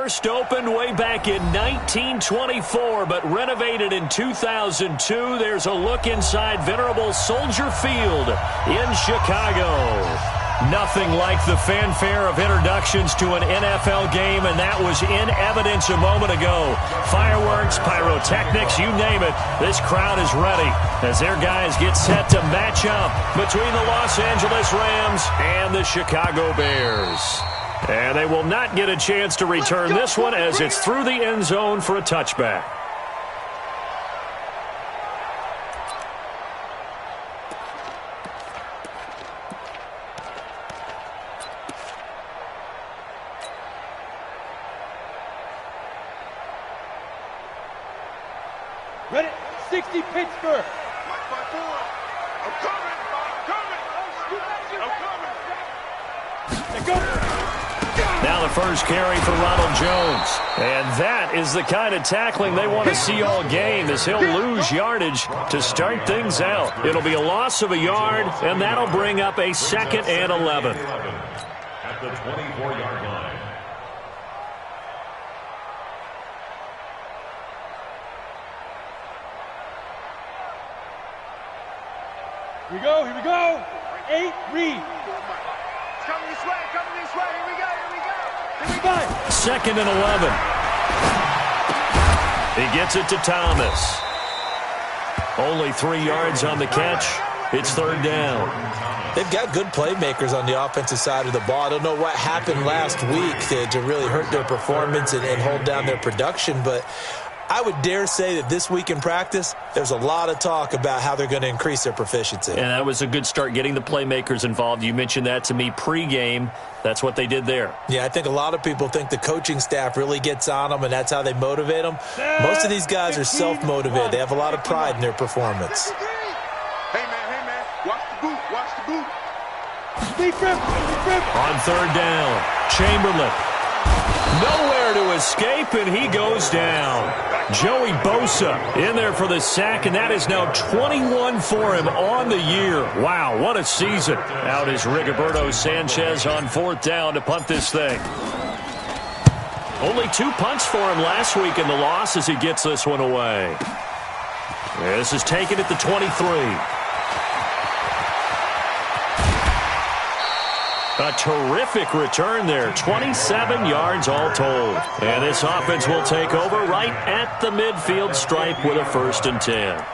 First opened way back in 1924, but renovated in 2002. There's a look inside venerable Soldier Field in Chicago. Nothing like the fanfare of introductions to an NFL game, and that was in evidence a moment ago. Fireworks, pyrotechnics, you name it. This crowd is ready as their guys get set to match up between the Los Angeles Rams and the Chicago Bears. And they will not get a chance to return this one as it's through the end zone for a touchback. Ready? 60 Pittsburgh. I'm coming. Now the first carry for Ronald Jones. And that is the kind of tackling they want to see all game, as he'll lose yardage to start things out. It'll be a loss of a yard, and that'll bring up a 2nd and 11. At the 24-yard line. Here we go. 8, read. Coming this way. Here we go. 2nd and 11. He gets it to Thomas. Only 3 yards on the catch. It's 3rd down. They've got good playmakers on the offensive side of the ball. I don't know what happened last week to really hurt their performance and hold down their production, but I would dare say that this week in practice, there's a lot of talk about how they're going to increase their proficiency. And that was a good start, getting the playmakers involved. You mentioned that to me pregame. That's what they did there. Yeah, I think a lot of people think the coaching staff really gets on them, and that's how they motivate them. Most of these guys are self-motivated. They have a lot of pride in their performance. Hey, man. Watch the boot. On 3rd down, Chamberlain. Nowhere to escape, and he goes down. Joey Bosa in there for the sack, and that is now 21 for him on the year. Wow, what a season. Out is Rigoberto Sanchez on 4th down to punt this thing. Only 2 punts for him last week in the loss as he gets this one away. This is taken at the 23. A terrific return there. 27 yards all told. And this offense will take over right at the midfield stripe with a 1st and 10.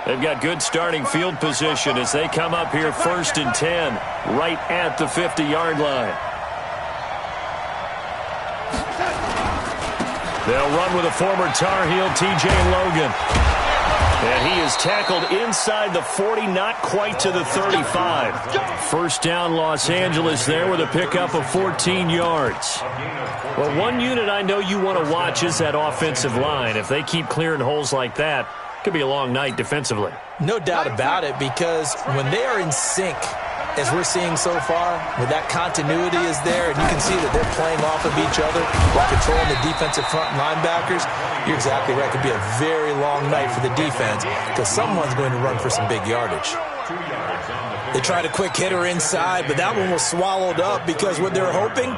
They've got good starting field position as they come up here 1st and 10, right at the 50-yard line. They'll run with a former Tar Heel, T.J. Logan. And he is tackled inside the 40, not quite to the 35. 1st down, Los Angeles there with a pickup of 14 yards. Well, one unit I know you want to watch is that offensive line. If they keep clearing holes like that, could be a long night defensively. No doubt about it, because when they are in sync, as we're seeing so far, when that continuity is there, and you can see that they're playing off of each other while controlling the defensive front linebackers, you're exactly right. It could be a very long night for the defense because someone's going to run for some big yardage. They tried a quick hitter inside, but that one was swallowed up because what they're hoping,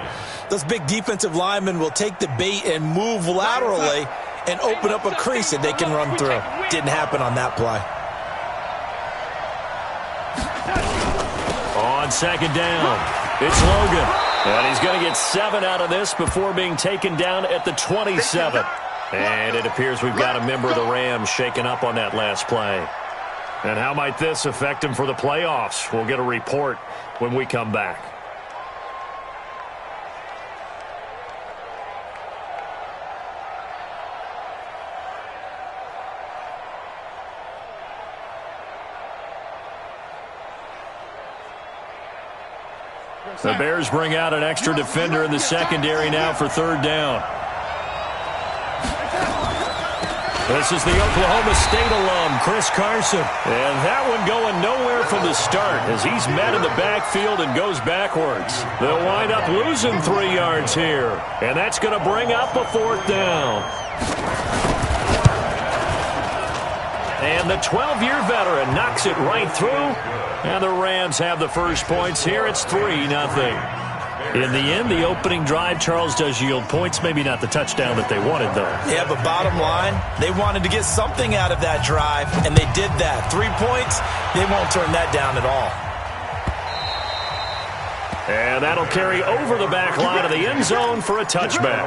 those big defensive linemen will take the bait and move laterally and open up a crease that they can run through. Didn't happen on that play. On 2nd down, it's Logan. And he's going to get 7 out of this before being taken down at the 27. And it appears we've got a member of the Rams shaken up on that last play. And how might this affect him for the playoffs? We'll get a report when we come back. The Bears bring out an extra defender in the secondary now for 3rd down. This is the Oklahoma State alum, Chris Carson. And that one going nowhere from the start as he's met in the backfield and goes backwards. They'll wind up losing 3 yards here. And that's going to bring up a 4th down. And the 12-year veteran knocks it right through. And the Rams have the first points here. It's 3-0. In the end, the opening drive, Charles, does yield points. Maybe not the touchdown that they wanted, though. Yeah, but bottom line, they wanted to get something out of that drive, and they did that. 3 points, they won't turn that down at all. And that'll carry over the back line of the end zone for a touchback.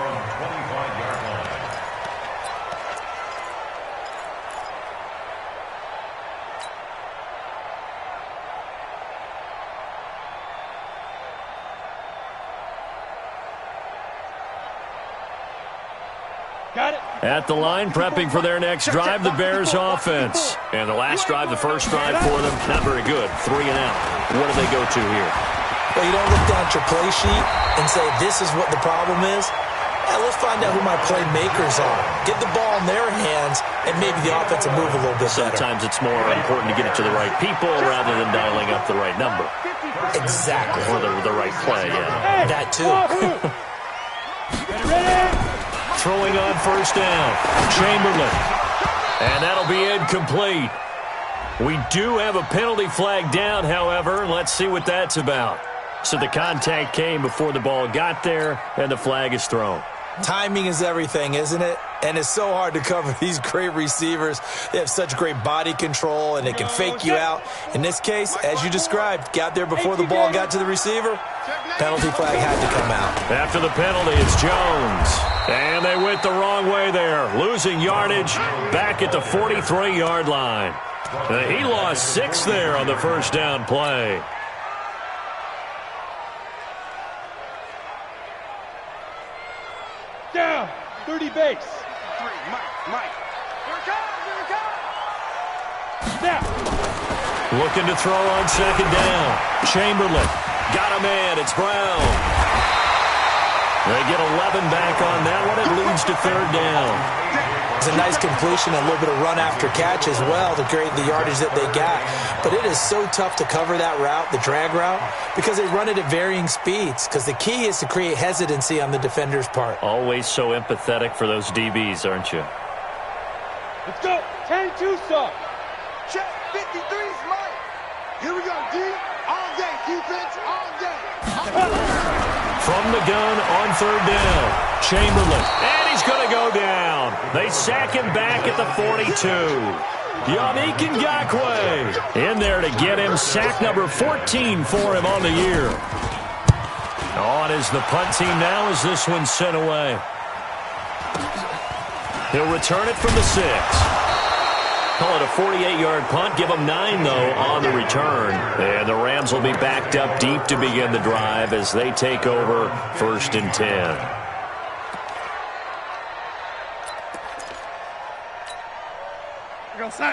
At the line, prepping for their next drive, the Bears offense. And the last drive, the first drive for them, not very good. 3 and out. What do they go to here? Well, you don't look down at your play sheet and say, this is what the problem is. Let's find out who my playmakers are. Get the ball in their hands, and maybe the offense will move a little bit better. Sometimes it's more important to get it to the right people rather than dialing up the right number. Exactly. Or the right play, yeah. That too. Throwing on first down, Chamberlain. And that'll be incomplete. We do have a penalty flag down, however. Let's see what that's about. So the contact came before the ball got there, and the flag is thrown. Timing is everything, isn't it? And it's so hard to cover these great receivers. They have such great body control, and they can fake you out. In this case, as you described, got there before the ball got to the receiver. Penalty flag had to come out. After the penalty, it's Jones. And they went the wrong way there. Losing yardage back at the 43-yard line. He lost 6 there on the first down play. Down, 30 base. Mike. Snap. Looking to throw on second down. Chamberlain. Got a man. It's Brown. They get 11 back on that one. It leads to 3rd down. It's a nice completion and a little bit of run after catch as well to create the yardage that they got. But it is so tough to cover that route, the drag route, because they run it at varying speeds. Because the key is to create hesitancy on the defender's part. Always so empathetic for those DBs, aren't you? Let's go. 10-2 sub. Check 53's Mike. Here we go, D. All day, defense, all day. From the gun on 3rd down. Chamberlain. And he's going to go down. They sack him back at the 42. Yannick Ngakoue in there to get him. Sack number 14 for him on the year. On is the punt team now as this one's sent away. He'll return it from the 6. Call it a 48-yard punt. Give them 9, though, on the return. And the Rams will be backed up deep to begin the drive as they take over 1st and 10.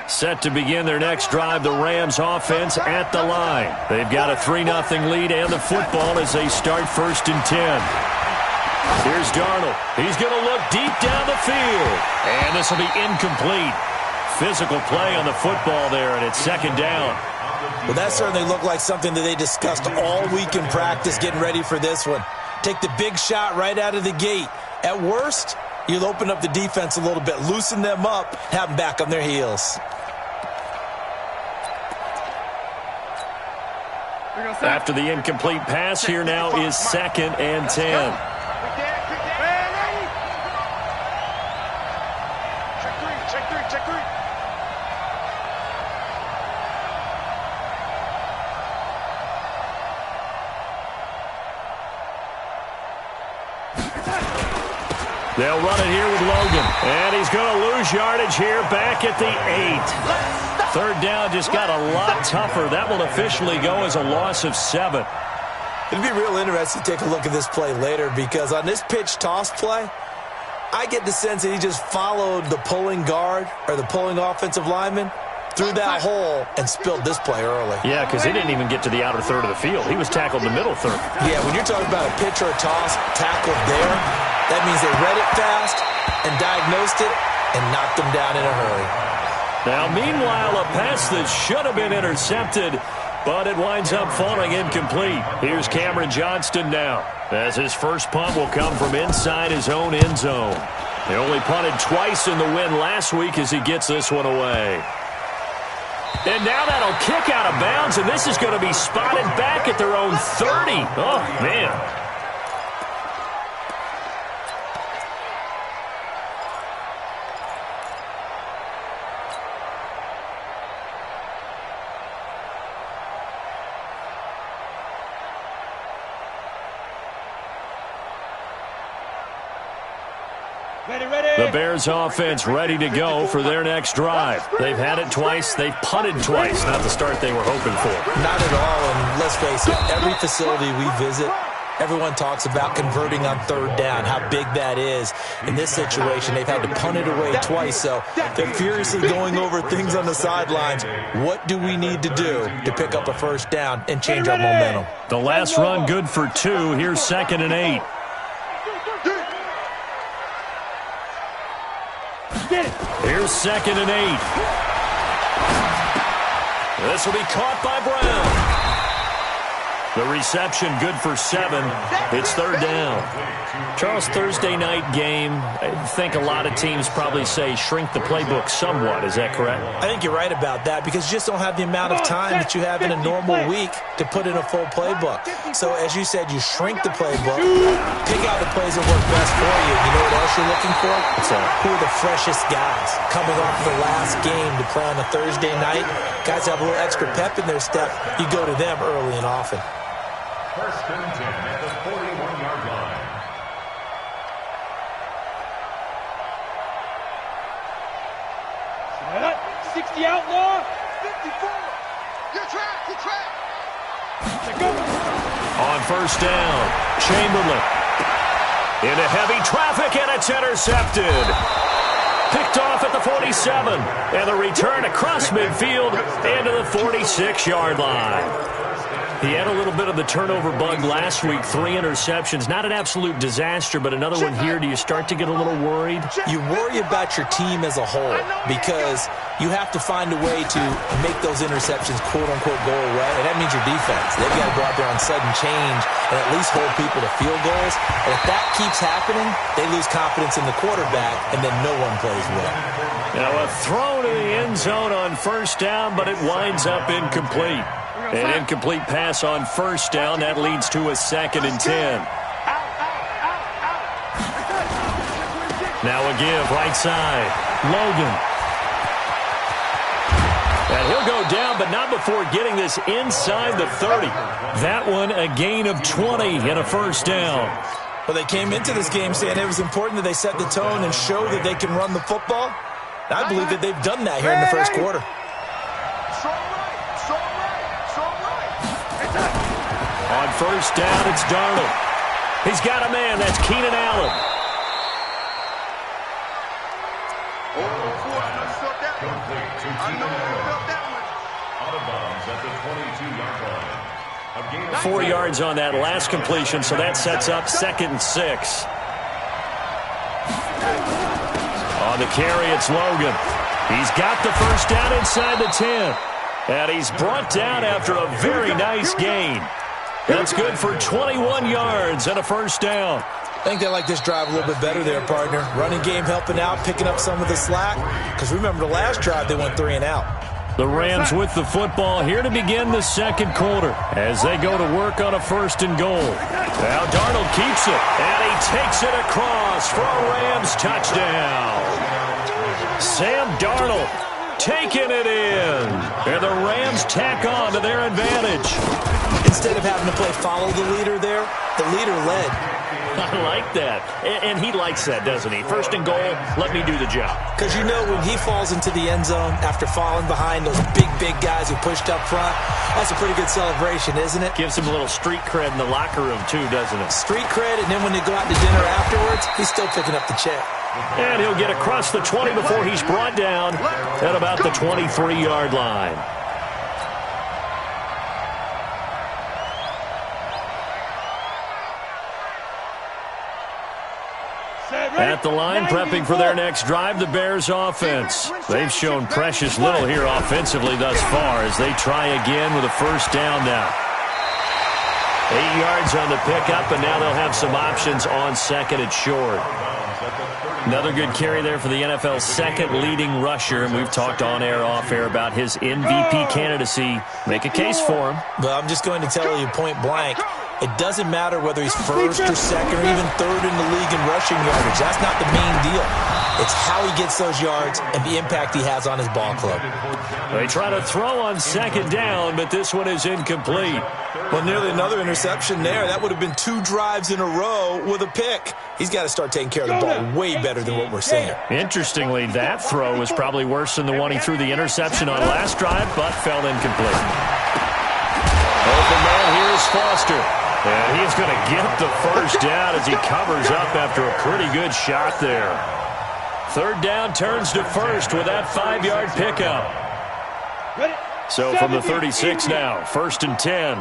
Set to begin their next drive, the Rams offense at the line. They've got a 3-0 lead and the football as they start 1st and 10. Here's Darnold. He's going to look deep down the field. And this will be incomplete. Physical play on the football there, and it's 2nd down. Well, that certainly looked like something that they discussed all week in practice getting ready for this one. Take the big shot right out of the gate. At worst, you'll open up the defense a little bit, loosen them up, have them back on their heels. After the incomplete pass, here now is 2nd and 10. They'll run it here with Logan. And he's going to lose yardage here back at the 8. 3rd down just got a lot tougher. That will officially go as a loss of 7. It'd be real interesting to take a look at this play later because on this pitch toss play, I get the sense that he just followed the pulling guard or the pulling offensive lineman through that hole and spilled this play early. Yeah, because he didn't even get to the outer third of the field. He was tackled in the middle third. Yeah, when you're talking about a pitch or a toss tackled there, that means they read it fast and diagnosed it and knocked him down in a hurry. Now, meanwhile, a pass that should have been intercepted, but it winds up falling incomplete. Here's Cameron Johnston now, as his first punt will come from inside his own end zone. He only punted twice in the win last week as he gets this one away. And now that'll kick out of bounds, and this is going to be spotted back at their own 30. Oh, man. The Bears offense ready to go for their next drive. They've had it twice. They've punted twice. Not the start they were hoping for. Not at all, and let's face it, every facility we visit, everyone talks about converting on third down, how big that is. In this situation, they've had to punt it away twice, so they're furiously going over things on the sidelines. What do we need to do to pick up a first down and change our momentum? The last run good for 2. Here's 2nd and 8. Here's 2nd and 8. This will be caught by Brown. The reception good for 7. It's 3rd down. Charles, Thursday night game, I think a lot of teams probably say shrink the playbook somewhat. Is that correct? I think you're right about that because you just don't have the amount of time that you have in a normal week to put in a full playbook. So as you said, you shrink the playbook, pick out the plays that work best for you. You know what else you're looking for? Who are the freshest guys coming off the last game to play on a Thursday night? Guys have a little extra pep in their step. You go to them early and often. 1st and 10 at the 41-yard line. Set up. 60 outlaw. 54. Get track. Get track. Let go. On 1st down, Chamberlain. Into heavy traffic, and it's intercepted. Picked off at the 47. And the return across midfield into the 46-yard line. He had a little bit of the turnover bug last week, 3 interceptions. Not an absolute disaster, but another one here. Do you start to get a little worried? You worry about your team as a whole because you have to find a way to make those interceptions, quote-unquote, go away, and that means your defense. They've got to go out there on sudden change and at least hold people to field goals. And if that keeps happening, they lose confidence in the quarterback, and then no one plays well. Now a throw to the end zone on 1st down, but it winds up incomplete. An incomplete pass on 1st down. That leads to a 2nd and 10. Now a give, right side. Logan. And he'll go down, but not before getting this inside the 30. That one a gain of 20 and a 1st down. Well, they came into this game saying it was important that they set the tone and show that they can run the football. I believe that they've done that here in the 1st quarter. On 1st down, it's Darnold. He's got a man. That's Keenan Allen. Out of bounds at the 22-yard line. 4 yards on that last completion, so that sets up 2nd and 6. On the carry, it's Logan. He's got the 1st down inside the 10. And he's brought down after a very nice gain. That's good for 21 yards and a 1st down. I think they like this drive a little bit better there, partner. Running game helping out, picking up some of the slack. Because remember, the last drive, they went 3 and out. The Rams with the football here to begin the 2nd quarter as they go to work on a 1st and goal. Now Darnold keeps it, and he takes it across for a Rams touchdown. Sam Darnold taking it in, and the Rams tack on to their advantage. Instead of having to play follow the leader there, the leader led. I like that. And he likes that, doesn't he? 1st and goal, let me do the job. Because you know when he falls into the end zone after falling behind those big guys who pushed up front, that's a pretty good celebration, isn't it? Gives him a little street cred in the locker room, too, doesn't it? Street cred, and then when they go out to dinner afterwards, he's still picking up the check. And he'll get across the 20 before he's brought down at about the 23-yard line. Set, At the line, prepping for their next drive, the Bears offense. They've shown precious little here offensively thus far as they try again with a first down now. 8 yards on the pickup, and now they'll have some options on second and short. Another good carry there for the NFL's second leading rusher, and we've talked on air, off air about his MVP candidacy. Make a case for him. Well, I'm just going to tell you point blank, it doesn't matter whether he's first or second or even third in the league in rushing yardage. That's not the main deal. It's how he gets those yards and the impact he has on his ball club. They try to throw on second down, but this one is incomplete. Well, nearly another interception there. That would have been 2 drives in a row with a pick. He's got to start taking care of the ball way better than what we're seeing. Interestingly, that throw was probably worse than the one he threw the interception on last drive, but fell incomplete. Open man here is Foster. And he's going to get the first down as he covers up after a pretty good shot there. Third down turns to first with that 5-yard pickup. So from the 36 now, 1st and 10.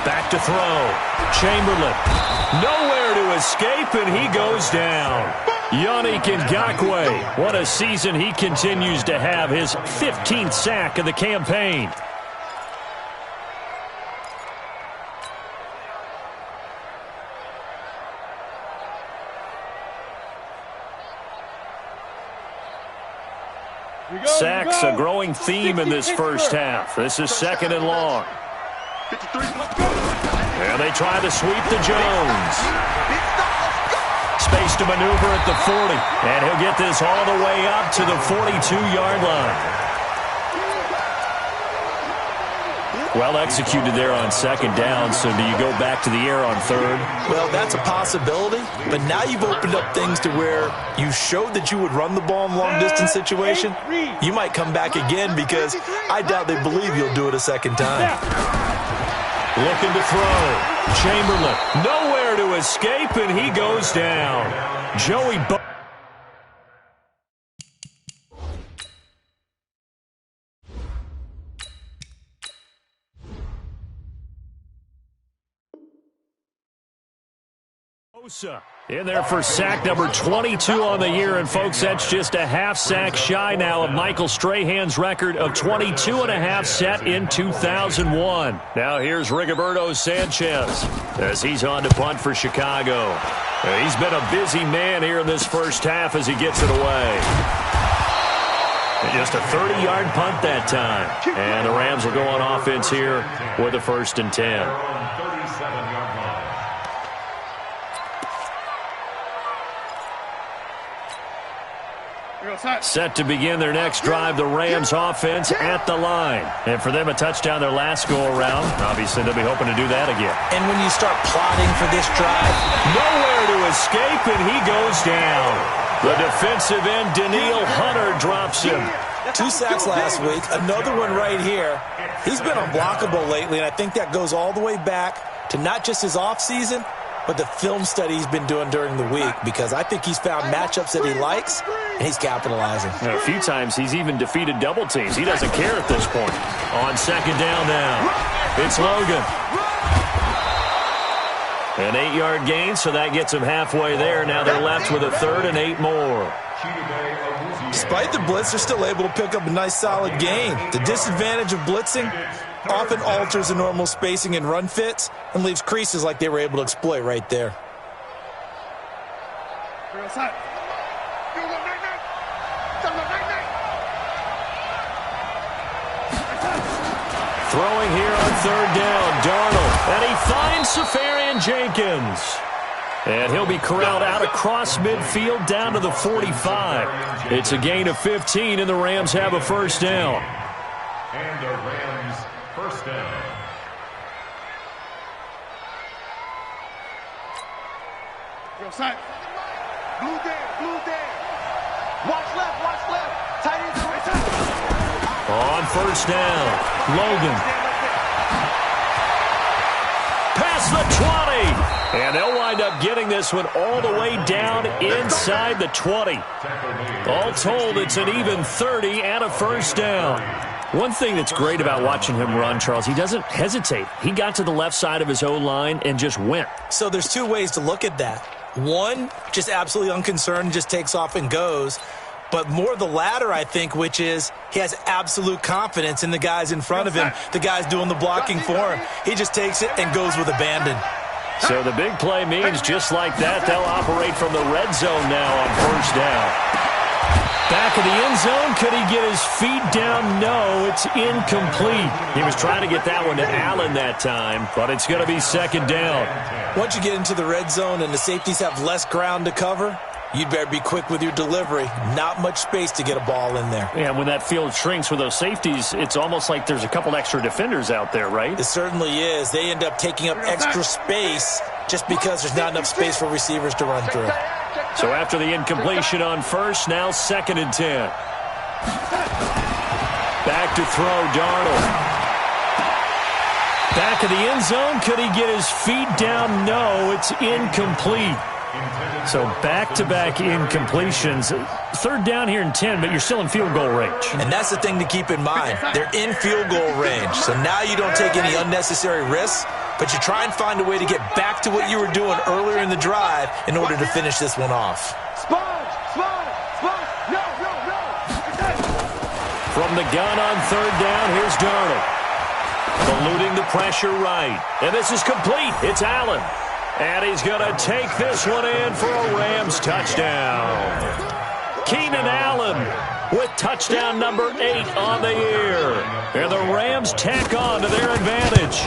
Back to throw. Chamberlain. Nowhere to escape, and he goes down. Yannick Ngakoue. What a season he continues to have. His 15th sack of the campaign. Sacks, a growing theme in this first half. This is 2nd and long. And they try to sweep to Jones. Space to maneuver at the 40. And he'll get this all the way up to the 42-yard line. Well executed there on 2nd down, so do you go back to the air on 3rd? Well, that's a possibility, but now you've opened up things to where you showed that you would run the ball in long-distance situation. You might come back again because I doubt they believe you'll do it a 2nd time. Looking to throw. Chamberlain, nowhere to escape, and he goes down. Joey in there for sack number 22 on the year, and folks, that's just a half sack shy now of Michael Strahan's record of 22.5 set in 2001. Now here's Rigoberto Sanchez as he's on to punt for Chicago. He's been a busy man here in this first half as he gets it away. And just a 30-yard punt that time, and the Rams will go on offense here with a 1st and 10. Set to begin their next drive, the Rams offense at the line. And for them, a touchdown their last go-around. Obviously, they'll be hoping to do that again. And when you start plotting for this drive, nowhere to escape, and he goes down. The defensive end, Daniil Hunter, drops him. 2 sacks last week, another one right here. He's been unblockable lately, and I think that goes all the way back to not just his offseason, but the film study he's been doing during the week, because I think he's found matchups that he likes, and he's capitalizing. A few times he's even defeated double teams. He doesn't care at this point. On 2nd down now, it's Logan. An 8-yard gain, so that gets him halfway there. Now they're left with a 3rd and 8 more. Despite the blitz, they're still able to pick up a nice solid gain. The disadvantage of blitzing often alters the normal spacing and run fits and leaves creases like they were able to exploit right there. Throwing here on 3rd down, Darnold, and he finds Safarian-Jenkins. And he'll be corralled out across midfield down to the 45. It's a gain of 15, and the Rams have a 1st down. And the Rams 1st down. Blue there. Watch left. Tight end. On 1st down, Logan. Past the 20. And they'll wind up getting this one all the way down inside the 20. All told, it's an even 30 and a 1st down. One thing that's great about watching him run, Charles, he doesn't hesitate. He got to the left side of his O-line and just went. So there's two ways to look at that. One, just absolutely unconcerned, just takes off and goes. But more the latter, I think, which is he has absolute confidence in the guys in front of him, the guys doing the blocking for him. He just takes it and goes with abandon. So the big play means just like that, they'll operate from the red zone now on first down. Back of the end zone, could he get his feet down? No, it's incomplete. He was trying to get that one to Allen that time, but it's going to be second down. Once you get into the red zone and the safeties have less ground to cover, you'd better be quick with your delivery. Not much space to get a ball in there. Yeah, when that field shrinks with those safeties, it's almost like there's a couple extra defenders out there, right? It certainly is. They end up taking up extra space just because there's not enough space for receivers to run through. So after the incompletion on first, now 2nd and 10. Back to throw, Darnold. Back of the end zone, could he get his feet down? No, it's incomplete. So back-to-back incompletions. 3rd down here and 10, but you're still in field goal range. And that's the thing to keep in mind. They're in field goal range. So now you don't take any unnecessary risks, but you try and find a way to get back to what you were doing earlier in the drive in order to finish this one off. From the gun on 3rd down, here's Darnold. Eluding the pressure right. And this is complete. It's Allen. And he's going to take this one in for a Rams touchdown. Keenan Allen with touchdown number 8 on the year. And the Rams tack on to their advantage.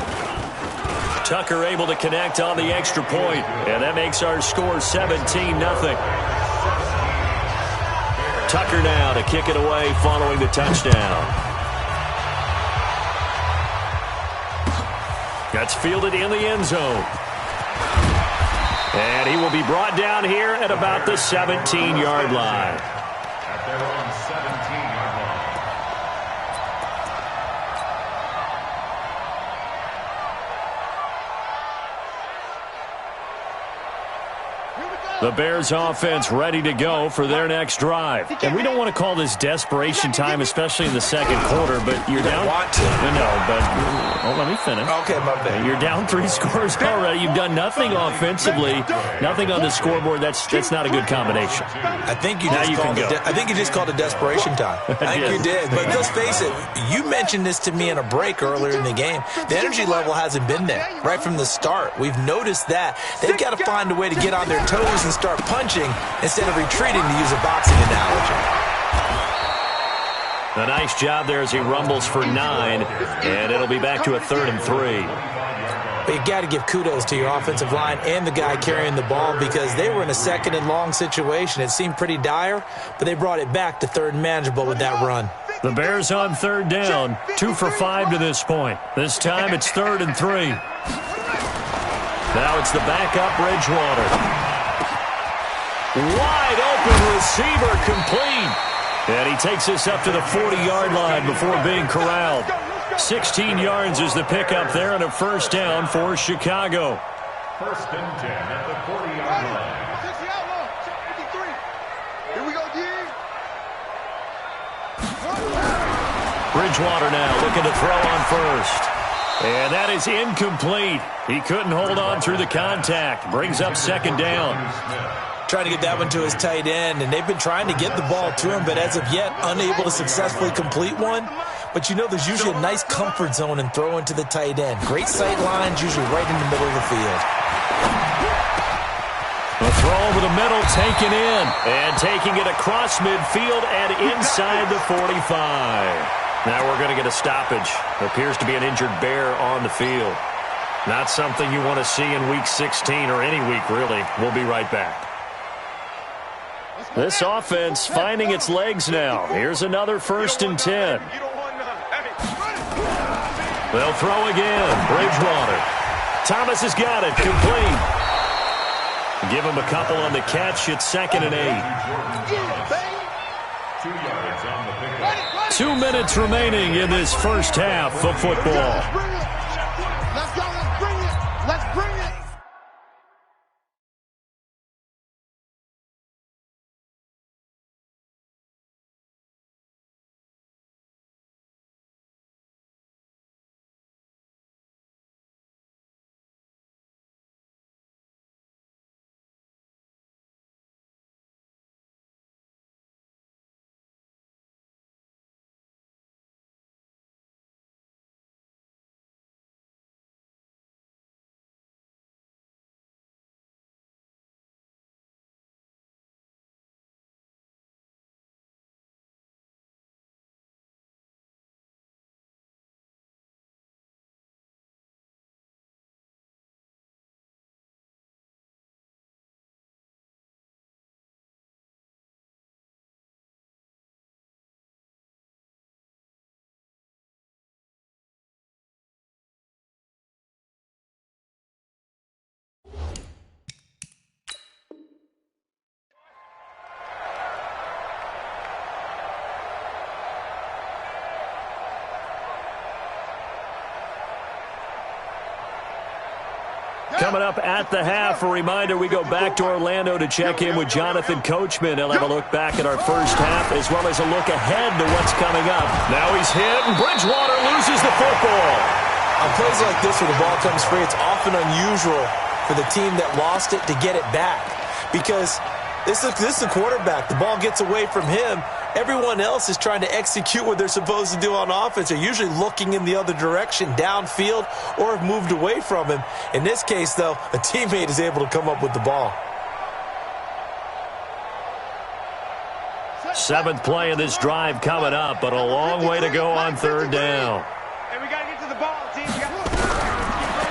Tucker able to connect on the extra point. And that makes our score 17-0. Tucker now to kick it away following the touchdown. That's fielded in the end zone. And he will be brought down here at about the 17-yard line. At their own 17-yard line. The Bears offense ready to go for their next drive. And we don't want to call this desperation time, especially in the second quarter, but you're down. Want to. No, but let me finish. Okay, my bad. You're down 3 scores already. You've done nothing offensively, nothing on the scoreboard. That's not a good combination. I think you just called it desperation time. I think you did. But let's face it, you mentioned this to me in a break earlier in the game. The energy level hasn't been there right from the start. We've noticed that. They've got to find a way to get on their toes and start punching instead of retreating, to use a boxing analogy. A nice job there as he rumbles for 9, and it'll be back to a 3rd and 3. But you got to give kudos to your offensive line and the guy carrying the ball, because they were in a 2nd and long situation. It seemed pretty dire, but they brought it back to 3rd and manageable with that run. The Bears on 3rd down, 2 for 5 to this point. This time it's 3rd and 3. Now it's the backup Bridgewater. Wide open receiver, complete. And he takes us up to the 40-yard line before being corralled. 16 yards is the pickup there, and a first down for Chicago. 1st and 10 at the 40-yard line. 60 outlaw, 53. Here we go, D. Bridgewater now looking to throw on first. And that is incomplete. He couldn't hold on through the contact. Brings up 2nd down. Trying to get that one to his tight end, and they've been trying to get the ball to him, but as of yet, unable to successfully complete one. But you know, there's usually a nice comfort zone in throwing to the tight end. Great sight lines, usually right in the middle of the field. The throw over the middle, taken in, and taking it across midfield and inside the 45. Now we're going to get a stoppage. Appears to be an injured Bear on the field. Not something you want to see in Week 16 or any week, really. We'll be right back. This offense finding its legs now. Here's another 1st and 10. They'll throw again. Bridgewater. Thomas has got it. Complete. Give him a couple on the catch. It's 2nd and 8. 2 minutes remaining in this first half of football. Coming up at the half, a reminder, we go back to Orlando to check in with Jonathan Coachman. He'll have a look back at our first half as well as a look ahead to what's coming up. Now he's hit, and Bridgewater loses the football. On plays like this where the ball comes free, it's often unusual for the team that lost it to get it back because this is the quarterback. The ball gets away from him. Everyone else is trying to execute what they're supposed to do on offense. They're usually looking in the other direction, downfield, or have moved away from him. In this case, though, a teammate is able to come up with the ball. Seventh play of this drive coming up, but a long way to go on third down. And we got to get to the ball, team.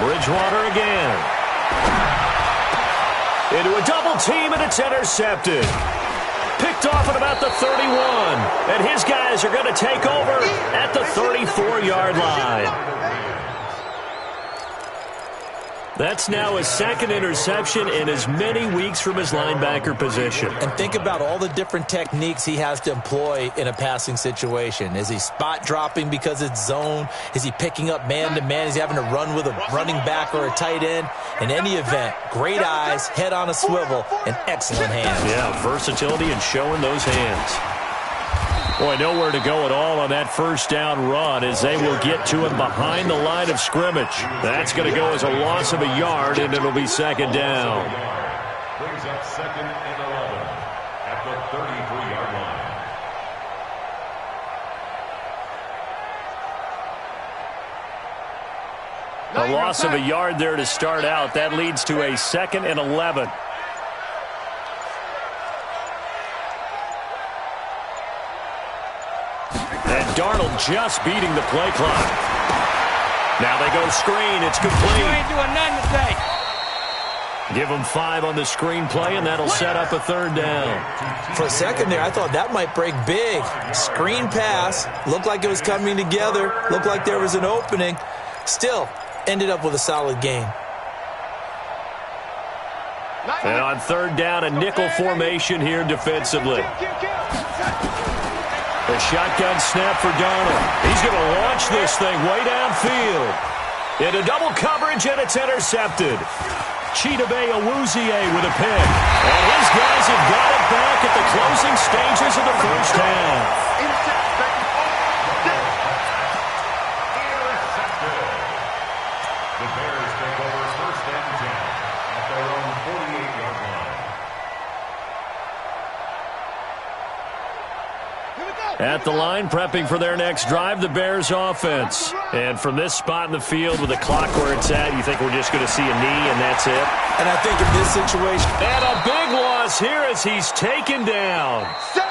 Bridgewater again. Into a double team, and it's intercepted. Picked off at about the 31. And his guys are going to take over at the 34-yard line. That's now his second interception in as many weeks from his linebacker position. And think about all the different techniques he has to employ in a passing situation. Is he spot dropping because it's zone? Is he picking up man-to-man? Is he having to run with a running back or a tight end? In any event, great eyes, head on a swivel, and excellent hands. Yeah, versatility and showing those hands. Boy, nowhere to go at all on that first down run as they will get to him behind the line of scrimmage. That's going to go as a loss of a yard, and it'll be second down. Brings up second and 11 at the 33-yard line. A loss of a yard there to start out. That leads to a second and 11. Darnold just beating the play clock. Now they go screen. It's complete. You ain't doing nothing today. Give them 5 on the screen play, and that'll set up a third down. For a second there, I thought that might break big. Screen pass. Looked like it was coming together. Looked like there was an opening. Still, ended up with a solid gain. And on third down, a nickel formation here defensively. A shotgun snap for Darnold. He's going to launch this thing way downfield. Into double coverage, and it's intercepted. Chidobe Awuzie with a pick. And his guys have got it back at the closing stages of the first half. The Bears take over first and 10 at their own 48-yard line. At the line, prepping for their next drive, the Bears offense. And from this spot in the field with the clock where it's at, you think we're just going to see a knee and that's it? And I think in this situation... And a big loss here as he's taken down.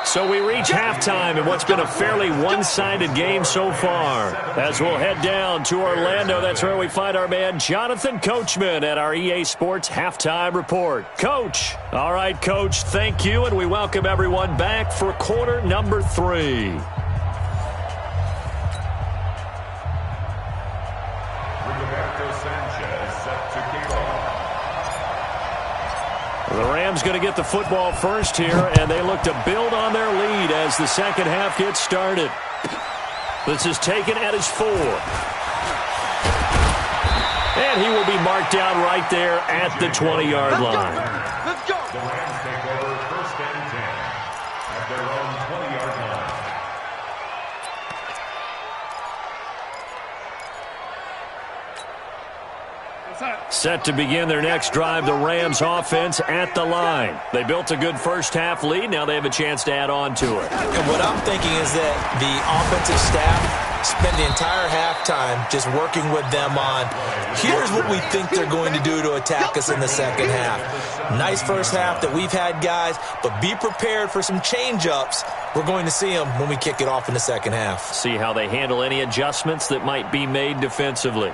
So we reach halftime in what's been a fairly one-sided game so far. As we'll head down to Orlando, that's where we find our man Jonathan Coachman at our EA Sports Halftime Report. Coach. All right, Coach, thank you, and we welcome everyone back for quarter number 3. The Rams going to get the football first here, and they look to build on their lead as the second half gets started. This is taken at his 4. And he will be marked down right there at the 20-yard line. Let's go. The Rams take over first and 10 at their own 20-yard line. Set to begin their next drive, the Rams offense at the line. They built a good first half lead. Now they have a chance to add on to it. And what I'm thinking is that the offensive staff spent the entire halftime just working with them on, here's what we think they're going to do to attack us in the second half. Nice first half that we've had, guys, but be prepared for some change-ups. We're going to see them when we kick it off in the second half. See how they handle any adjustments that might be made defensively.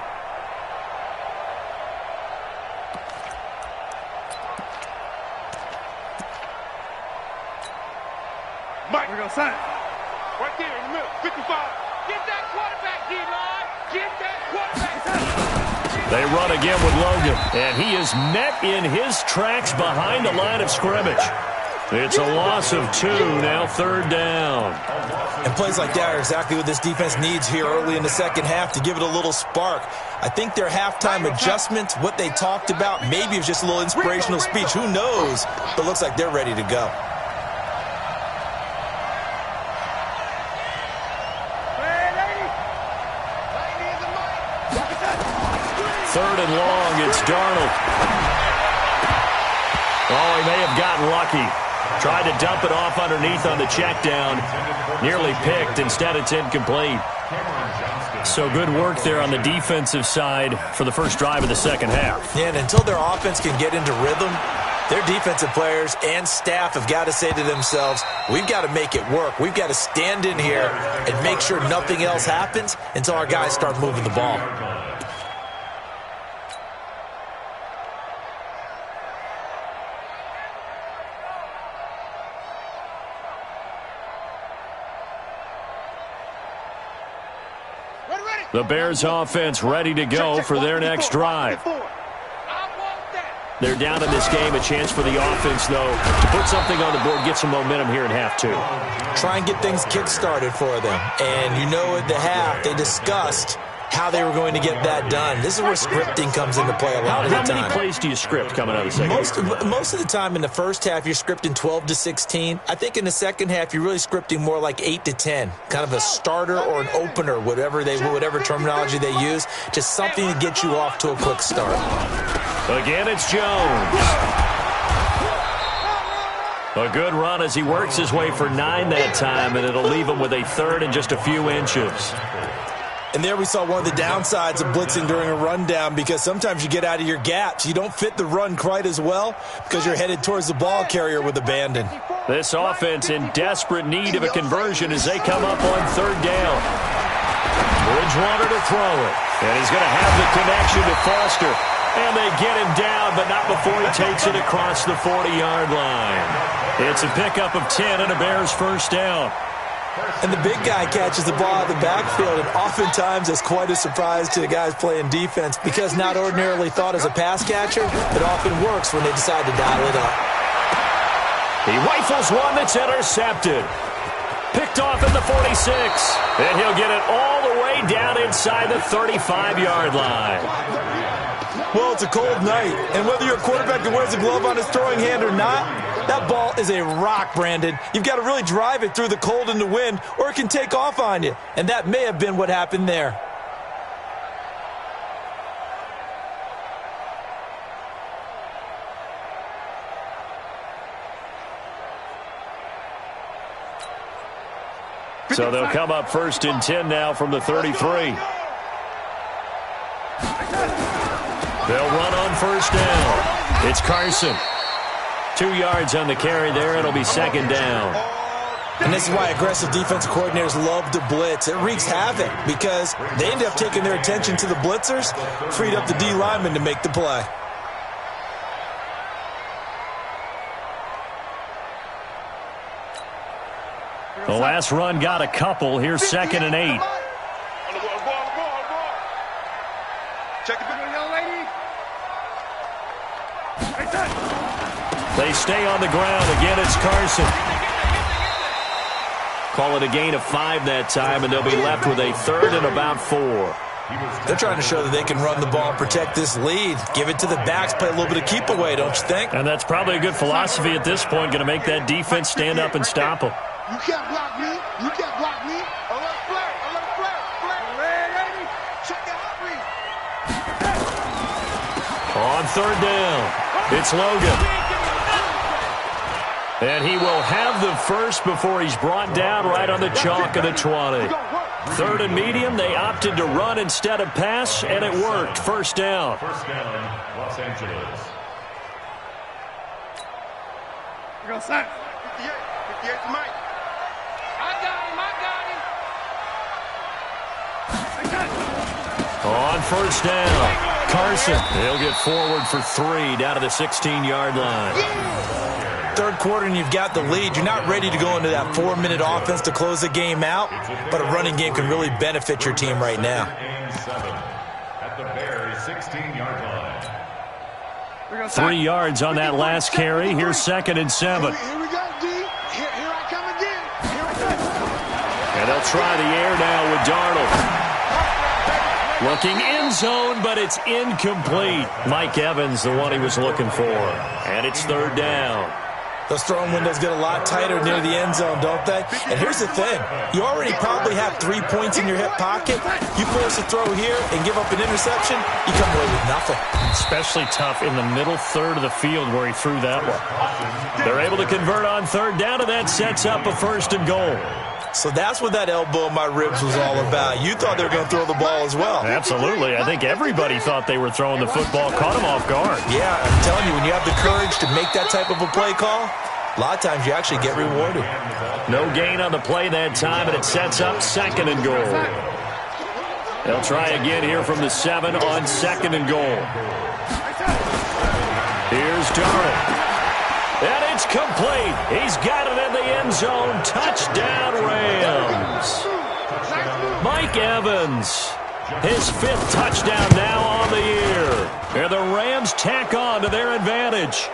Mike, we're going to sign. Right there in the middle, 55. Get that quarterback, D-line. Get that quarterback. They run again with Logan, and he is met in his tracks behind the line of scrimmage. It's a loss of 2, now 3rd down. And plays like that are exactly what this defense needs here early in the second half to give it a little spark. I think their halftime adjustments, what they talked about, maybe it was just a little inspirational speech. Who knows? But it looks like they're ready to go. Third and long, it's Darnold. Oh, he may have gotten lucky. Tried to dump it off underneath on the check down. Nearly picked. Instead, it's incomplete. So good work there on the defensive side for the first drive of the second half. Yeah, and until their offense can get into rhythm, their defensive players and staff have got to say to themselves, we've got to make it work. We've got to stand in here and make sure nothing else happens until our guys start moving the ball. The Bears offense ready to go for their next drive. They're down in this game. A chance for the offense, though, to put something on the board, get some momentum here in half 2. Try and get things kick-started for them. And you know at the half, they discussed how they were going to get that done. This is where scripting comes into play a lot of the time. How many plays do you script coming out of the second half? Most of the time in the first half, you're scripting 12 to 16. I think in the second half, you're really scripting more like 8 to 10. Kind of a starter or an opener, whatever terminology they use. Just something to get you off to a quick start. Again, it's Jones. A good run as he works his way for 9 that time, and it'll leave him with a 3rd and just a few inches. And there we saw one of the downsides of blitzing during a rundown, because sometimes you get out of your gaps. You don't fit the run quite as well because you're headed towards the ball carrier with abandon. This offense in desperate need of a conversion as they come up on 3rd down. Bridgewater to throw it. And he's going to have the connection to Foster. And they get him down, but not before he takes it across the 40-yard line. It's a pickup of 10 and a Bears first down. And the big guy catches the ball out of the backfield, and oftentimes it's quite a surprise to the guys playing defense, because not ordinarily thought as a pass catcher, it often works when they decide to dial it up. He rifles one that's intercepted. Picked off at the 46. And he'll get it all the way down inside the 35-yard line. Well, it's a cold night, and whether you're a quarterback that wears a glove on his throwing hand or not, that ball is a rock, Brandon. You've got to really drive it through the cold and the wind, or it can take off on you. And that may have been what happened there. So they'll come up 1st and 10 now from the 33. They'll run on 1st down. It's Carson. 2 yards on the carry there. It'll be 2nd down. And this is why aggressive defensive coordinators love to blitz. It wreaks havoc because they end up taking their attention to the blitzers, freed up the D lineman to make the play. The last run got a couple. Here's 2nd and 8. Check it out, young lady. They stay on the ground. Again, it's Carson. Call it a gain of 5 that time, and they'll be left with a 3rd and about 4. They're trying to show that they can run the ball and protect this lead. Give it to the backs, play a little bit of keep away, don't you think? And that's probably a good philosophy at this point, going to make that defense stand up and stop them. You can't block me. You can't block me. Alert flare. Alert flare. Flare. Lady. Check the hot read. On 3rd down, it's Logan. And he will have the first before he's brought down right on the chalk of the 20. 3rd and medium, they opted to run instead of pass, and it worked. 1st down. 1st down, Los Angeles. We're going to sack. 58 to Mike. I got him. On 1st down, Carson. He'll get forward for 3 down to the 16-yard line. 3rd quarter and you've got the lead. You're not ready to go into that 4-minute offense to close the game out, but a running game can really benefit your team right now. At the Bears' 16-yard line. 3 yards on that last carry. Here's 2nd and 7. Here we go. And they'll try the air now with Darnold. Looking end zone, but it's incomplete. Mike Evans, the one he was looking for. And it's third down. Those throwing windows get a lot tighter near the end zone, don't they? And here's the thing. You already probably have 3 points in your hip pocket. You force a throw here and give up an interception, you come away with nothing. Especially tough in the middle third of the field where he threw that one. They're able to convert on third down, and that sets up a 1st and goal. So that's what that elbow in my ribs was all about. You thought they were going to throw the ball as well. Absolutely. I think everybody thought they were throwing the football, caught them off guard. Yeah, I'm telling you, when you have the courage to make that type of a play call, a lot of times you actually get rewarded. No gain on the play that time, and it sets up 2nd and goal. They'll try again here from the 7 on 2nd and goal. Here's Darnold. And it's complete. He's got it in the end zone. Touchdown, Rams. Mike Evans, his 5th touchdown now on the year. And the Rams tack on to their advantage.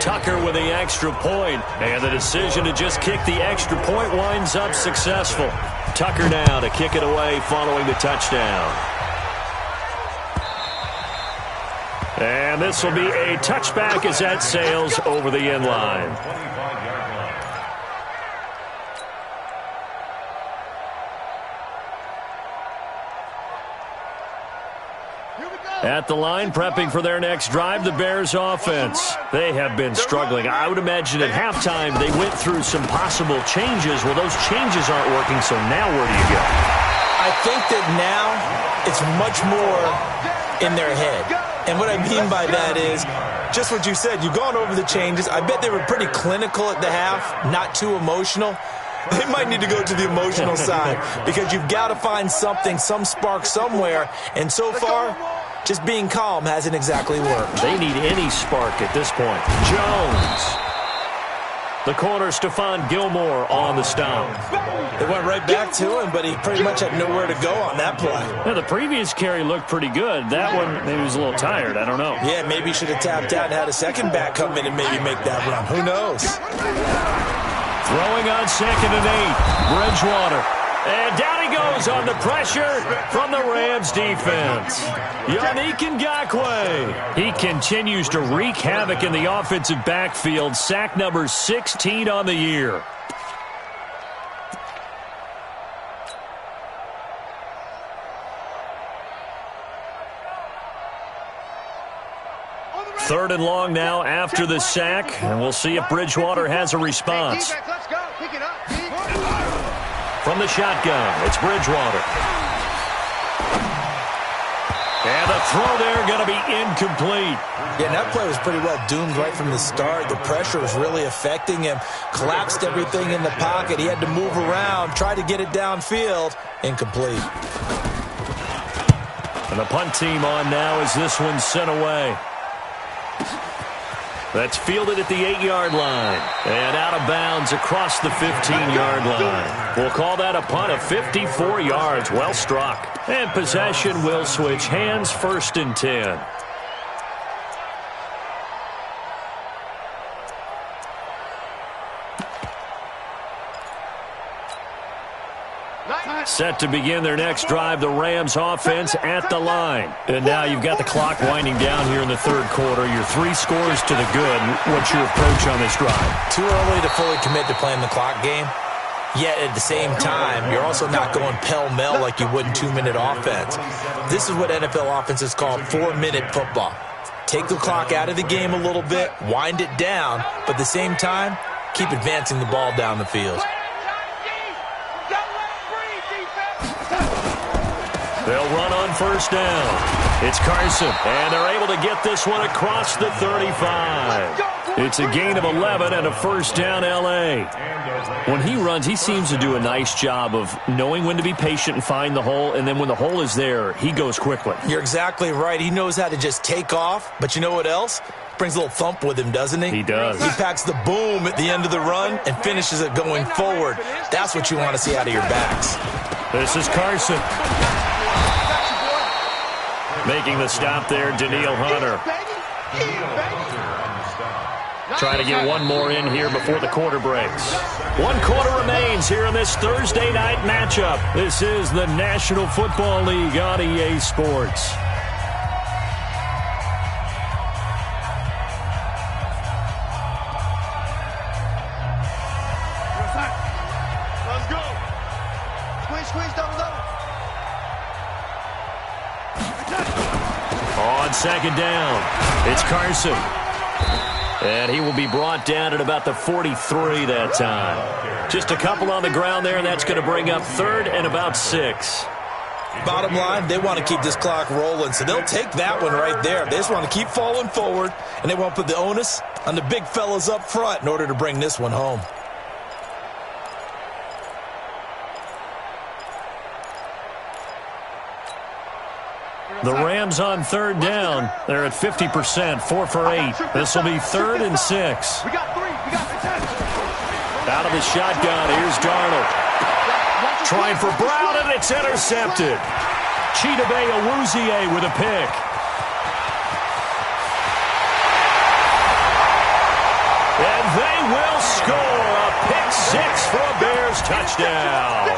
Tucker with the extra point, and the decision to just kick the extra point winds up successful. Tucker now to kick it away following the touchdown. And this will be a touchback as that sails over the end line. At the line, prepping for their next drive, the Bears offense. They have been struggling. I would imagine at halftime they went through some possible changes. Well, those changes aren't working, so now where do you go? I think that now it's much more in their head. And what I mean by that is just what you said. You've gone over the changes. I bet they were pretty clinical at the half, not too emotional. They might need to go to the emotional side because you've got to find something, some spark somewhere. And so far, just being calm hasn't exactly worked. They need any spark at this point. Jones. The corner, Stephon Gilmore on the stop. They went right back to him, but he pretty much had nowhere to go on that play. Yeah, the previous carry looked pretty good. That one, maybe he was a little tired. I don't know. Yeah, maybe he should have tapped out and had a second back come in and maybe make that run. Who knows? Throwing on 2nd and 8. Bridgewater. And down he goes on the pressure from the Rams defense. Yannick Ngakoue. He continues to wreak havoc in the offensive backfield. Sack number 16 on the year. Third and long now after the sack, and we'll see if Bridgewater has a response. From the shotgun, it's Bridgewater. And the throw there going to be incomplete. Yeah, and that play was pretty well doomed right from the start. The pressure was really affecting him. Collapsed everything in the pocket. He had to move around, try to get it downfield. Incomplete. And the punt team on now as this one's sent away. That's fielded at the 8-yard line. And out of bounds across the 15-yard line. We'll call that a punt of 54 yards. Well struck. And possession will switch hands, 1st and 10. Set to begin their next drive, the Rams offense at the line. And now you've got the clock winding down here in the third quarter. Your 3 scores to the good. What's your approach on this drive? Too early to fully commit to playing the clock game. Yet at the same time, you're also not going pell-mell like you would in 2-minute offense. This is what NFL offenses call 4-minute football. Take the clock out of the game a little bit, wind it down, but at the same time, keep advancing the ball down the field. They'll run on 1st down. It's Carson, and they're able to get this one across the 35. It's a gain of 11 and a 1st down L.A. When he runs, he seems to do a nice job of knowing when to be patient and find the hole, and then when the hole is there, he goes quickly. You're exactly right. He knows how to just take off, but you know what else? Brings a little thump with him, doesn't he? He does. He packs the boom at the end of the run and finishes it going forward. That's what you want to see out of your backs. This is Carson. Making the stop there, Danielle Hunter. Trying to get one more in here before the quarter breaks. 1 quarter remains here in this Thursday night matchup. This is the National Football League on EA Sports. Let's go. Squeeze, double. On second down, it's Carson. And he will be brought down at about the 43 that time. Just a couple on the ground there, and that's going to bring up 3rd and about 6. Bottom line, they want to keep this clock rolling, so they'll take that one right there. They just want to keep falling forward, and they want to put the onus on the big fellas up front in order to bring this one home. The Rams on 3rd down. They're at 50%, 4 for 8. This will be 3rd and 6. We got 3. Out of the shotgun, here's Darnold. Trying for Brown, and it's intercepted. Chidobe Awuzie with a pick. And they will score a pick 6 for a Bears touchdown.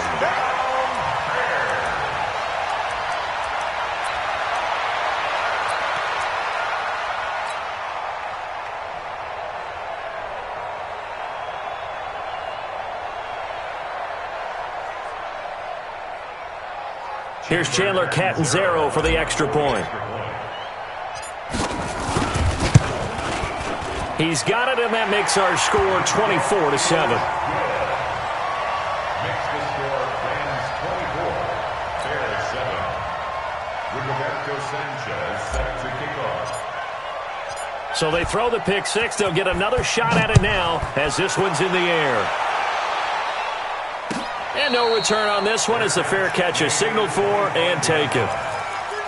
Here's Chandler Catanzaro for the extra point. He's got it, and that makes our score 24-7. Makes the score Rams 24, Bears 7. Rigoberto Sanchez set to kick off. So they throw the pick 6. They'll get another shot at it now as this one's in the air. And no return on this one as the fair catch is signaled for and taken. The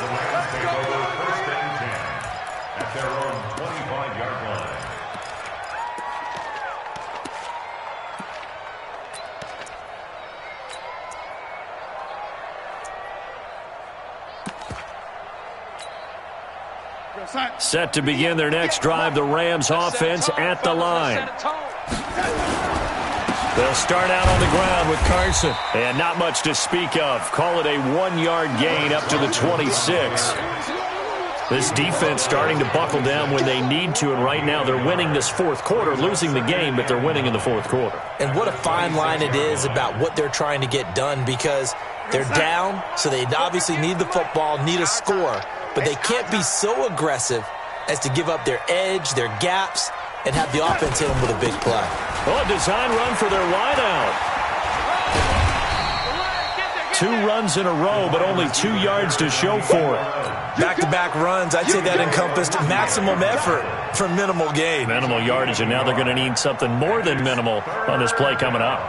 Rams take over 1st and 10 at their own 25-yard line. Set to begin their next drive, the Rams offense at the line. They'll start out on the ground with Carson. And not much to speak of. Call it a 1-yard gain up to the 26. This defense starting to buckle down when they need to, and right now they're winning this 4th quarter, losing the game, but they're winning in the 4th quarter. And what a fine line it is about what they're trying to get done, because they're down, so they obviously need the football, need a score, but they can't be so aggressive as to give up their edge, their gaps, and have the offense hit them with a big play. Oh, a design run for their wideout. 2 runs in a row, but only 2 yards to show for it. Back-to-back runs, I'd say that encompassed maximum effort for minimal gain. Minimal yardage, and now they're going to need something more than minimal on this play coming up.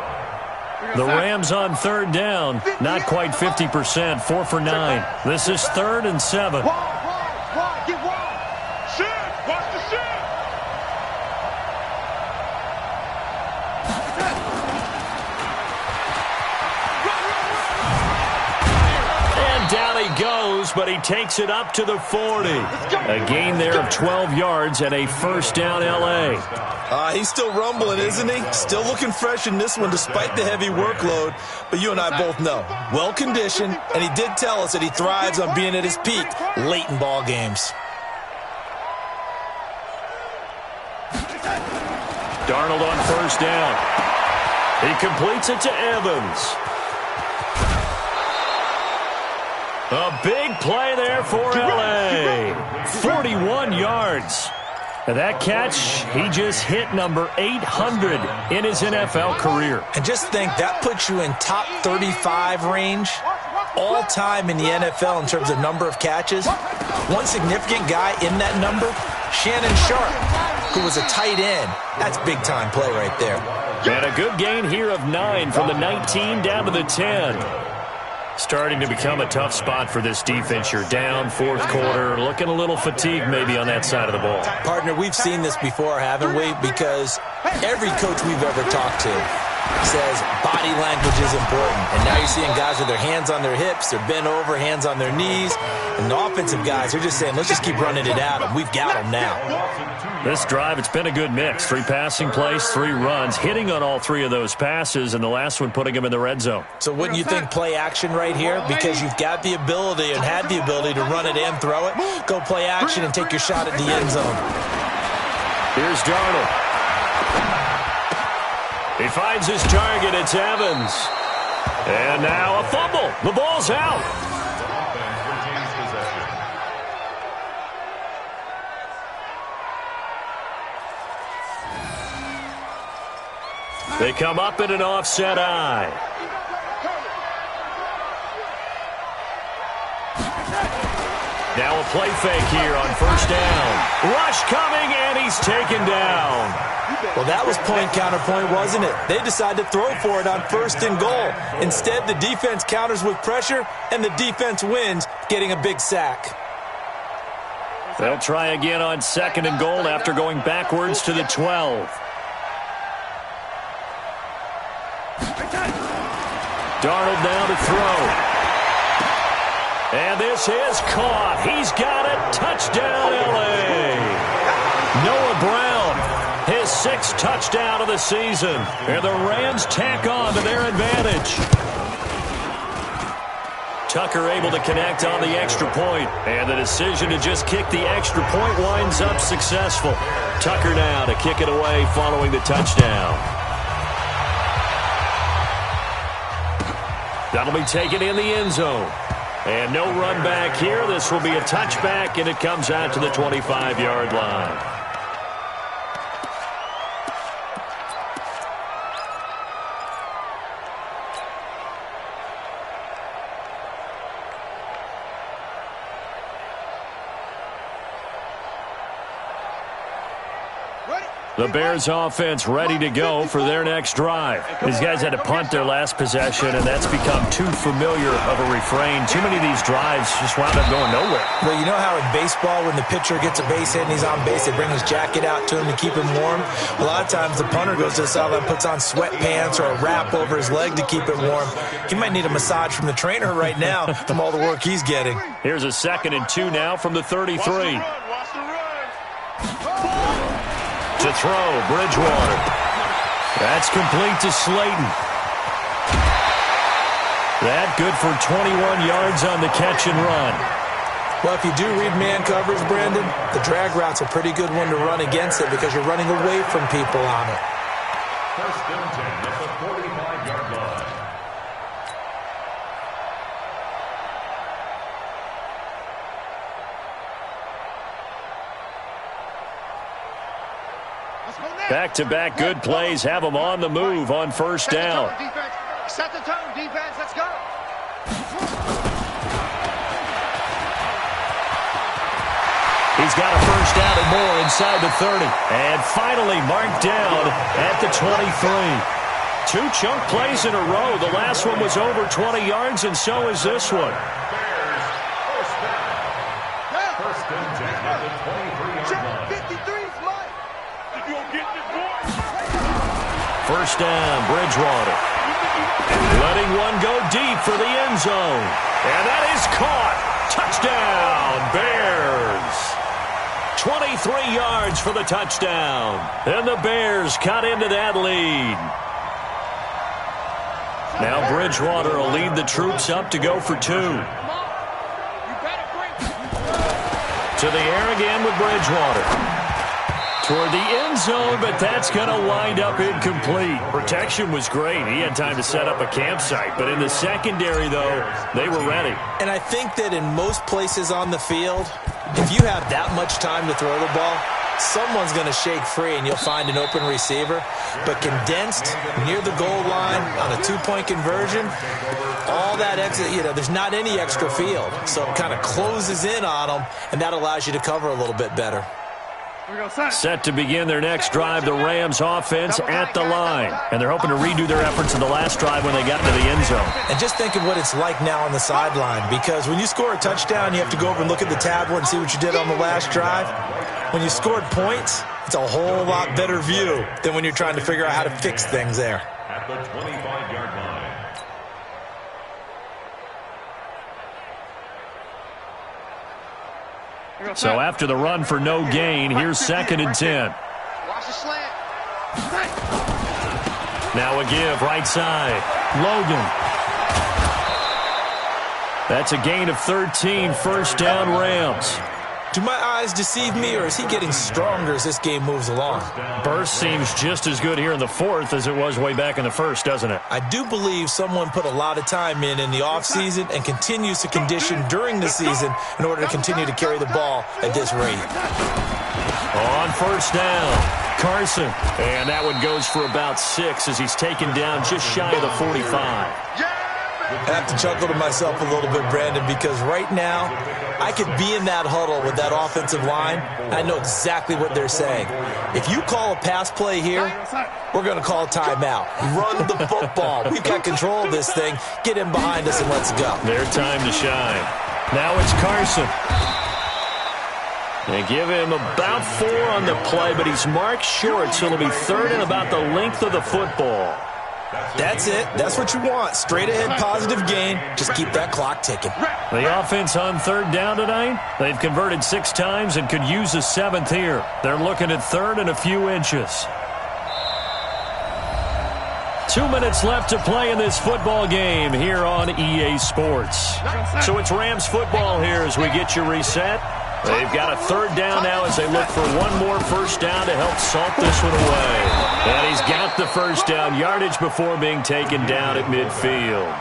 The Rams on 3rd down, not quite 50%, 4 for 9. This is 3rd and 7. Get wide. Shift. Watch the shift. Down he goes, but he takes it up to the 40. A gain there of 12 yards and a 1st down L.A. He's still rumbling, isn't he? Still looking fresh in this one despite the heavy workload. But you and I both know, well-conditioned, and he did tell us that he thrives on being at his peak late in ball games. Darnold on 1st down. He completes it to Evans. A big play there for L.A. 41 yards. And that catch, he just hit number 800 in his NFL career. And just think, that puts you in top 35 range all time in the NFL in terms of number of catches. One significant guy in that number, Shannon Sharp, who was a tight end. That's big-time play right there. And a good gain here of 9 from the 19 down to the 10. Starting to become a tough spot for this defense. You're down 4th quarter, looking a little fatigued maybe on that side of the ball. Partner, we've seen this before, haven't we? Because every coach we've ever talked to says body language is important. And now you're seeing guys with their hands on their hips, they're bent over, hands on their knees. And the offensive guys are just saying, let's just keep running it at them. We've got them now. This drive, it's been a good mix. 3 passing plays, 3 runs, hitting on all 3 of those passes, and the last one putting them in the red zone. So wouldn't you think play action right here? Because you've got the ability and had the ability to run it and throw it. Go play action and take your shot at the end zone. Here's Darnold. He finds his target. It's Evans. And now a fumble. The ball's out. They come up in an offset eye. Now a play fake here on first down. Rush coming, and he's taken down. Well, that was point counterpoint, wasn't it? They decided to throw for it on 1st and goal. Instead, the defense counters with pressure, and the defense wins, getting a big sack. They'll try again on 2nd and goal after going backwards to the 12. Darnold now to throw. And this is caught. He's got it. Touchdown, L.A. Noah Brown, his 6th touchdown of the season. And the Rams tack on to their advantage. Tucker able to connect on the extra point. And the decision to just kick the extra point winds up successful. Tucker now to kick it away following the touchdown. That'll be taken in the end zone. And no run back here. This will be a touchback, and it comes out to the 25-yard line. The Bears offense ready to go for their next drive. These guys had to punt their last possession, and that's become too familiar of a refrain. Too many of these drives just wound up going nowhere. Well, you know how in baseball, when the pitcher gets a base hit and he's on base, they bring his jacket out to him to keep him warm? A lot of times the punter goes to the sideline, puts on sweatpants or a wrap over his leg to keep it warm. He might need a massage from the trainer right now from all the work he's getting. Here's a 2nd and 2 now from the 33. To throw, Bridgewater. That's complete to Slayton. That good for 21 yards on the catch and run. Well, if you do read man coverage, Brandon, the drag route's a pretty good one to run against it because you're running away from people on it. 1st and 10 at the 45-yard line. Back-to-back good plays have them on the move on first down. Set the tone, defense. Let's go. He's got a first down and more inside the 30. And finally marked down at the 23. 2 chunk plays in a row. The last one was over 20 yards, and so is this one. First and 10 at the 23-yard line. 53's mine. You gonna get this boy? First down, Bridgewater. Letting one go deep for the end zone. And that is caught. Touchdown, Bears. 23 yards for the touchdown. And the Bears cut into that lead. Now Bridgewater will lead the troops up to go for 2. To the air again with Bridgewater. Toward the end zone, but that's going to wind up incomplete. Protection was great. He had time to set up a campsite. But in the secondary, though, they were ready. And I think that in most places on the field, if you have that much time to throw the ball, someone's going to shake free and you'll find an open receiver. But condensed near the goal line on a 2-point conversion, all that extra, there's not any extra field. So it kind of closes in on them, and that allows you to cover a little bit better. Set to begin their next drive, the Rams offense at the line. And they're hoping to redo their efforts in the last drive when they got into the end zone. And just think of what it's like now on the sideline, because when you score a touchdown, you have to go over and look at the tablet and see what you did on the last drive. When you scored points, it's a whole lot better view than when you're trying to figure out how to fix things there. At the 25-yard line. So after the run for no gain, here's 2nd and 10. Watch the slant. Now a give, right side. Logan. That's a gain of 13, first down Rams. Do my eyes deceive me, or is he getting stronger as this game moves along? Burst seems just as good here in the 4th as it was way back in the 1st, doesn't it? I do believe someone put a lot of time in the offseason and continues to condition during the season in order to continue to carry the ball at this rate. On first down, Carson. And that one goes for about 6 as he's taken down just shy of the 45. I have to chuckle to myself a little bit, Brandon, because right now I could be in that huddle with that offensive line, and I know exactly what they're saying. If you call a pass play here, we're going to call a timeout. Run the football. We've got control of this thing. Get in behind us and let's go. Their time to shine. Now it's Carson. They give him about 4 on the play, but he's marked short, so it'll be 3rd and about the length of the football. That's it. That's what you want. Straight ahead, positive gain. Just keep that clock ticking. The offense on 3rd down tonight. They've converted 6 times and could use a 7th here. They're looking at 3rd and a few inches. 2 minutes left to play in this football game here on EA Sports. So it's Rams football here as we get you reset. They've got a 3rd down now as they look for one more first down to help salt this one away. And he's got the first down yardage before being taken down at midfield.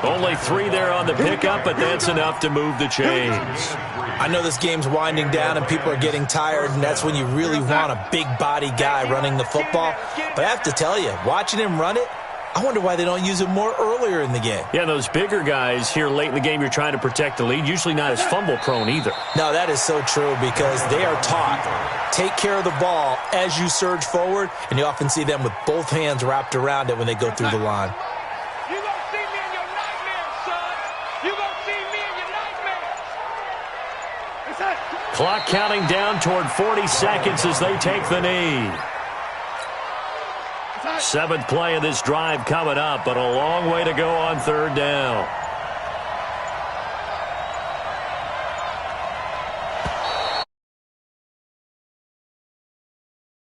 Only 3 there on the pickup, but that's enough to move the chains. I know this game's winding down and people are getting tired, and that's when you really want a big body guy running the football. But I have to tell you, watching him run it, I wonder why they don't use him more earlier in the game. Yeah, those bigger guys here late in the game, you're trying to protect the lead, usually not as fumble-prone either. No, that is so true because they are taught, take care of the ball as you surge forward, and you often see them with both hands wrapped around it when they go through the line. You gonna see me in your nightmares, son. You gonna see me in your nightmares. Clock counting down toward 40 seconds as they take the knee. 7th play of this drive coming up, but a long way to go on 3rd down.